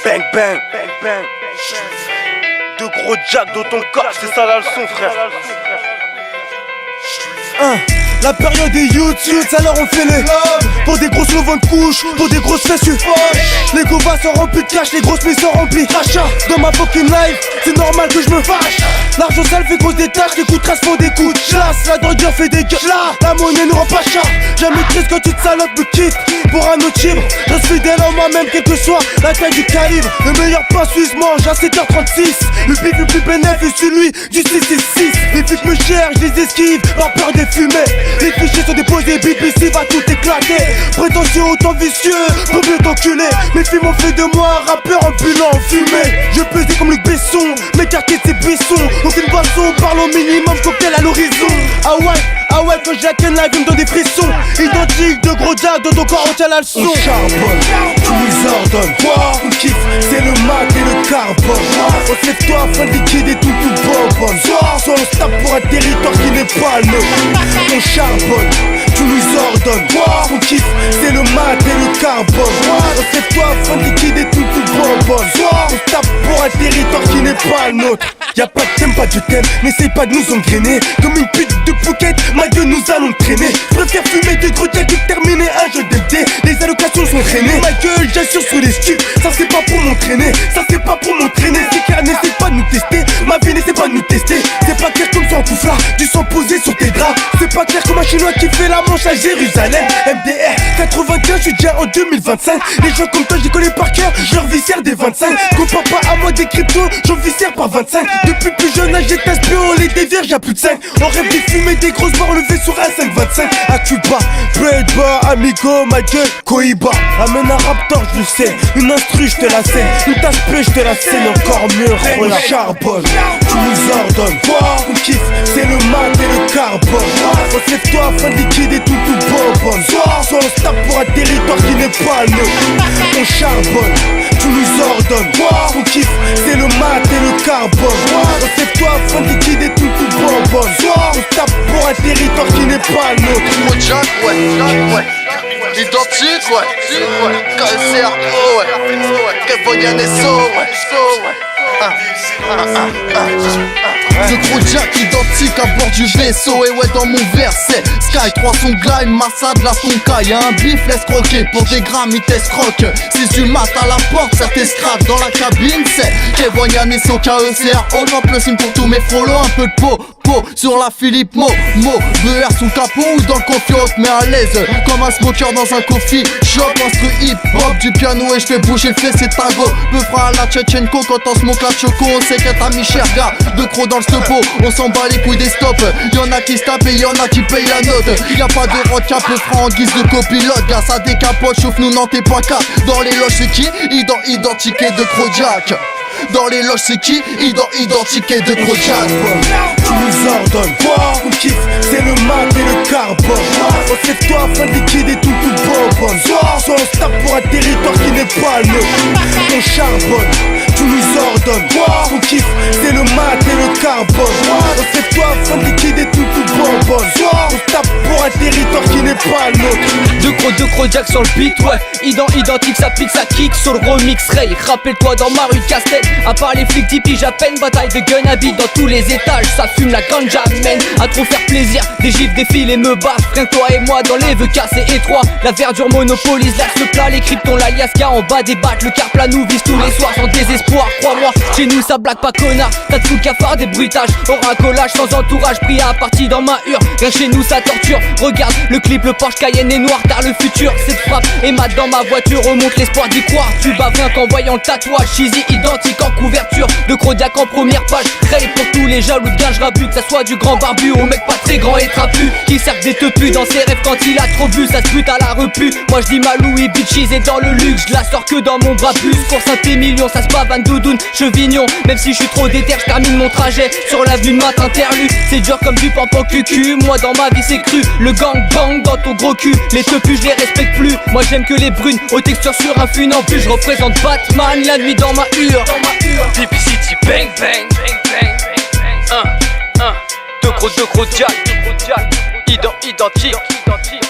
Bang bang, bang bang. Deux gros jacks dans ton corps, c'est ça la leçon, frère. La période des youths, alors on fait les pour des grosses levants de couches, pour des grosses fesses les govas sont remplis de cash, les grosses mises sont remplies d'achat. Dans ma fucking life, c'est normal que je me fâche. L'argent sale fait grosse détache, les coups de trace font des coups de chasse. La drogue fait des gueules, la monnaie nous rend pas chat. Jamais triste quand tu te salopes me quitte pour un autre chibre. Je reste fidèle en moi-même, quelle que soit la taille du calibre. Le meilleur pain suisse mange à 7h36. Le bif le plus bénéf est celui du 666. Les flics me cherchent, je les esquive, par peur des fumées. Les fichiers sont déposés, BBC va tout éclater. Prétentieux autant vicieux, pour mieux t'enculer. Mes filles m'ont fait de moi un rappeur ambulant en fumée. Je pesais comme Luc Besson, mes quartiers c'est buissons. Aucune boisson, parle au minimum, cocktail à l'horizon. Ah ouais, quand j'ai la ken live, il me donne des frissons. Identique de gros jack, dans ton corps on tient la leçon. On charbonne, tu nous ordonnes. Quoi on kiffe, c'est le mat et le carbone. On se lève toi afin de liquider tout bonbonne. Soit on se tape pour un territoire qui n'est pas le nôtre. On charbonne, tu nous ordonnes. Quoi on kiffe, c'est le mat et le carbone. On se lève toi afin de liquider tout bonbonne. Soit on se tape pour un territoire qui n'est pas le nôtre. Y'a pas de thème, pas de je t'aime, n'essaye pas de nous engrainer. Comme une pute de Phuket, ma gueule nous allons traîner. Je préfère fumer des gros jacks que terminer un jeu d'MT. Les allocations sont traînées, ma gueule j'assure sur les stups. Ça c'est pas pour m'entraîner, ça c'est pas pour m'entraîner. C'est clair, n'essaye pas de nous tester, ma vie n'essaie pas de nous tester. C'est pas clair comme ça en couflard, du sang posé sur tes draps. C'est pas clair comme un chinois qui fait la manche à Jérusalem. MDR 95, je suis déjà en 2025. Les gens comme toi j'y connais par cœur, je leur viscère des 25. Compare pas à moi des cryptos, j'en viscère par 25. Depuis plus jeune âge j'étais espion, les dévierges y'a plus de 5. On rêve de fumer des grosses barres levées sur un 5-25. À Cuba, Bread Bar, Amigo, ma gueule, Cohiba. Amène un raptor, je le sais, une instru, je te la scène. Une tasse peu, je te la scène, encore mieux, on la charbonne. Tu nous ordonnes, quoi on kiffe, c'est le mat et le carbone. On se lève toi afin de liquider tout bonbonne. Soit on se tape pour un territoire qui n'est pas le nôtre. On charbonne, tu nous ordonnes, quoi on kiffe, c'est le mat et le carbone. On se lève toi afin de liquider tout bonbonne. Soit on se tape pour un territoire qui n'est pas le nôtre. Gros jack, ouais. Identique, ouais. KSRO, ouais. Kevonian et So, ouais. Le gros jack identique à bord du vaisseau. Et ouais, dans mon verset Sky 3 son glide, Massa de la Sonka. Y'a un bif, laisse croquer pour des grammes, il t'escroque. 6 du mat à la porte, ça t'escrape dans la cabine. C'est Kevonian et So, KECRO. J'en le signe pour tous mes frollos, un peu de peau sur la Philippe Mo, BR sous le capot ou dans le coffee hop, mais à l'aise comme un smoker dans un coffee shop. Instru hip hop, du piano et je fais bouger le fessier de tango. Peu fera à la Tchétchenko quand on smoke la choco. On sait qu'elle t'a mis cher gars, de crocs dans le stopo. On s'en bat les couilles des stops. Y'en a qui se tapent et y'en a qui payent la note. Y'a pas de road-cap, peu fera en guise de copilote. Gars ça décapote, chauffe nous non t'es pas cap. Dans les loges c'est qui? Identique de Crojack. Dans les loges c'est qui? Identique de Crojack. Tu nous ordonnes, quoi on kiffe, c'est le mat et le carbone. On se lève toi afin de liquider tout bonbonne. Soit on se tape pour un territoire qui n'est pas le nôtre. On charbonne, tu nous ordonnes, quoi on kiffe, c'est le mat et le carbone. On se lève toi afin de liquider tout bonbonne. Soit on se tape pour un territoire qui n'est pas le nôtre. Deux gros jack sur le beat, ouais. Identique, ça pique, ça kick sur le remix Ray. Rappelle-toi dans ma rue Castel, à part les flics d'Ipi, j'appelle bataille de gun à vide dans tous les étages. Ça fume la ganja, mène à trop faire plaisir. Des gifs défilent et me baffent. Rien que toi et moi dans les vœux cassés étroits. La verdure monopolise l'axe, le plat, les kryptons, l'aliasca en bas des battes. Le carplat nous vise tous les soirs sans désespoir. Crois-moi, chez nous ça blague pas connard. T'as de fous cafards, des bruitages, aura un collage sans entourage. Pris à partie dans ma hure, rien chez nous ça torture. Regarde le clip, le Porsche Cayenne est noir. Tard le futur, cette frappe et mat dans ma voiture. Remonte l'espoir d'y croire. Tu bats rien qu'en voyant le tatouage. Cheesy identique en couverture, de Crojack en première page. Ray pour tous les jaloux de gage rabu. Que ça soit du grand barbu au mec pas très grand et trapu, qui sert des teupus dans ses rêves quand il a trop bu. Ça se bute à la repu. Moi je dis ma Louis bitches et dans le luxe. Je la sors que dans mon bras plus. Course un T-million, ça se pavane doudoune, chevignon. Même si je suis trop déter, je termine mon trajet sur l'avenue de Mat interlu. C'est dur comme du pampan cucu. Moi dans ma vie c'est cru. Le gang bang dans ton gros cul. Les teupus je les respecte plus. Moi j'aime que les brunes aux textures sur un funambule. Je représente Batman la nuit dans ma hure. DB City bang bang. Deux gros jack. Identique.